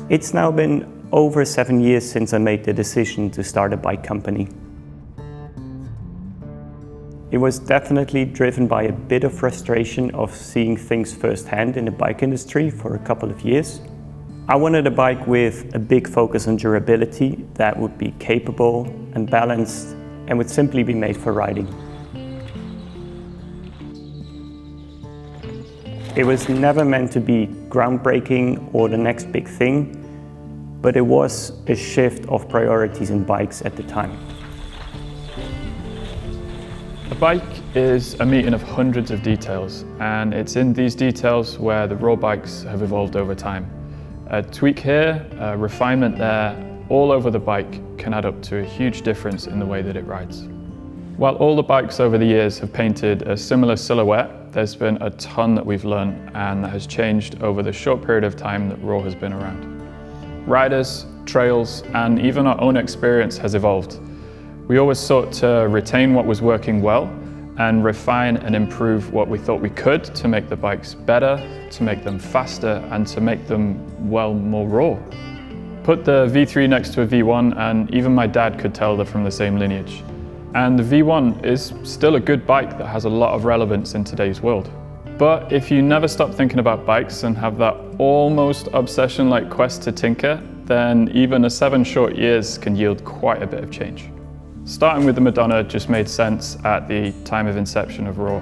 It's now been over 7 years since I made the decision to start a bike company. It was definitely driven by a bit of frustration of seeing things firsthand in the bike industry for a couple of years. I wanted a bike with a big focus on durability that would be capable and balanced and would simply be made for riding. It was never meant to be groundbreaking or the next big thing, but it was a shift of priorities in bikes at the time. A bike is a meeting of hundreds of details, and it's in these details where the RAAW bikes have evolved over time. A tweak here, a refinement there, all over the bike can add up to a huge difference in the way that it rides. While all the bikes over the years have painted a similar silhouette, there's been a ton that we've learned and that has changed over the short period of time that RAAW has been around. Riders, trails, and even our own experience has evolved. We always sought to retain what was working well and refine and improve what we thought we could to make the bikes better, to make them faster, and to make them, well, more raw. Put the V3 next to a V1 and even my dad could tell they're from the same lineage. And the V1 is still a good bike that has a lot of relevance in today's world. But if you never stop thinking about bikes and have that almost obsession-like quest to tinker, then even a 7 short years can yield quite a bit of change. Starting with the Madonna just made sense at the time of inception of RAAW.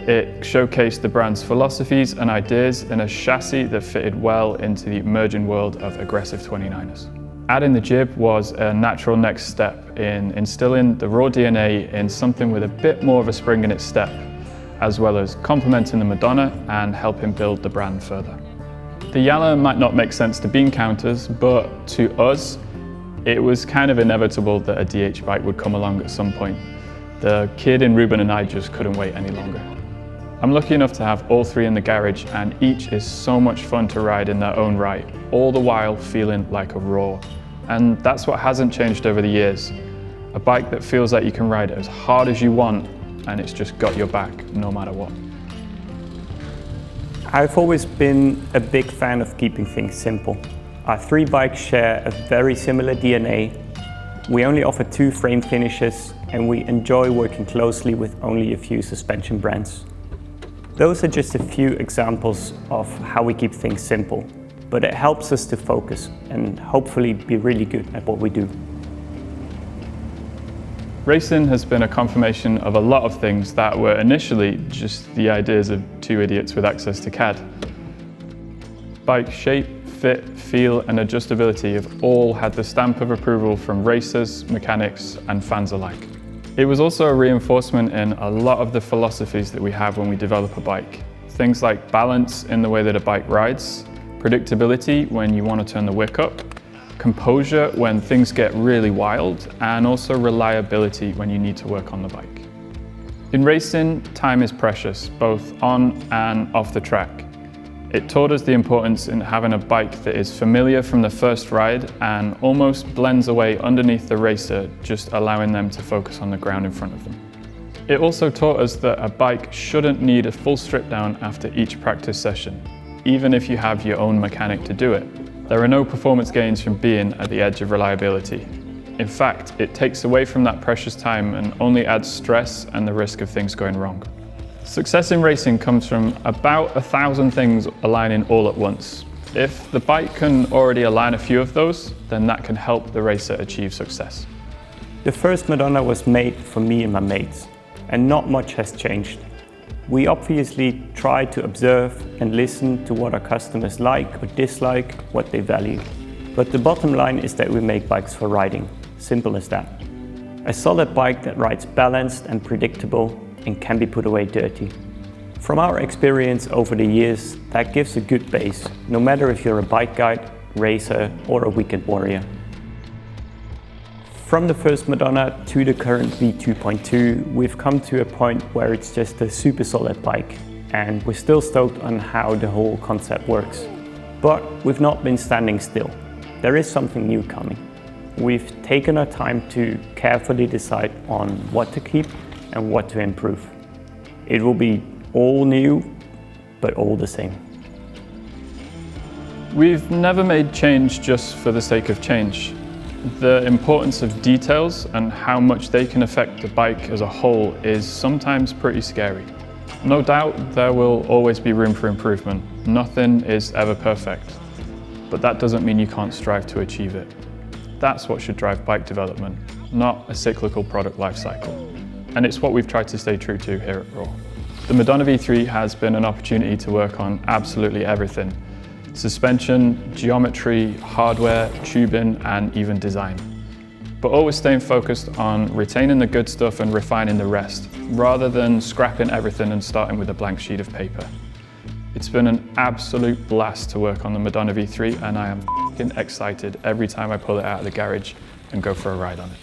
It showcased the brand's philosophies and ideas in a chassis that fitted well into the emerging world of aggressive 29ers. Adding the jib was a natural next step in instilling the RAAW DNA in something with a bit more of a spring in its step, as well as complementing the Madonna and helping build the brand further. The Yalla might not make sense to bean counters, but to us, it was kind of inevitable that a DH bike would come along at some point. The kid in Ruben and I just couldn't wait any longer. I'm lucky enough to have all 3 in the garage, and each is so much fun to ride in their own right, all the while feeling like a RAAW. And that's what hasn't changed over the years. A bike that feels like you can ride it as hard as you want, and it's just got your back no matter what. I've always been a big fan of keeping things simple. Our 3 bikes share a very similar DNA. We only offer 2 frame finishes, and we enjoy working closely with only a few suspension brands. Those are just a few examples of how we keep things simple, but it helps us to focus and hopefully be really good at what we do. Racing has been a confirmation of a lot of things that were initially just the ideas of 2 idiots with access to CAD. Bike shape, fit, feel, and adjustability have all had the stamp of approval from racers, mechanics, and fans alike. It was also a reinforcement in a lot of the philosophies that we have when we develop a bike. Things like balance in the way that a bike rides, predictability when you want to turn the wick up, composure when things get really wild, and also reliability when you need to work on the bike. In racing, time is precious, both on and off the track. It taught us the importance in having a bike that is familiar from the first ride and almost blends away underneath the racer, just allowing them to focus on the ground in front of them. It also taught us that a bike shouldn't need a full strip down after each practice session, even if you have your own mechanic to do it. There are no performance gains from being at the edge of reliability. In fact, it takes away from that precious time and only adds stress and the risk of things going wrong. Success in racing comes from about 1,000 things aligning all at once. If the bike can already align a few of those, then that can help the racer achieve success. The first Madonna was made for me and my mates, and not much has changed. We obviously try to observe and listen to what our customers like or dislike, what they value. But the bottom line is that we make bikes for riding. Simple as that. A solid bike that rides balanced and predictable and can be put away dirty. From our experience over the years, that gives a good base, no matter if you're a bike guide, racer, or a weekend warrior. From the first Madonna to the current V2.2, we've come to a point where it's just a super solid bike, and we're still stoked on how the whole concept works. But we've not been standing still. There is something new coming. We've taken our time to carefully decide on what to keep and what to improve. It will be all new, but all the same. We've never made change just for the sake of change. The importance of details and how much they can affect the bike as a whole is sometimes pretty scary. No doubt there will always be room for improvement. Nothing is ever perfect, but that doesn't mean you can't strive to achieve it. That's what should drive bike development, not a cyclical product life cycle. And it's what we've tried to stay true to here at RAAW. The Madonna V3 has been an opportunity to work on absolutely everything. Suspension, geometry, hardware, tubing, and even design. But always staying focused on retaining the good stuff and refining the rest, rather than scrapping everything and starting with a blank sheet of paper. It's been an absolute blast to work on the Madonna V3, and I am f***ing excited every time I pull it out of the garage and go for a ride on it.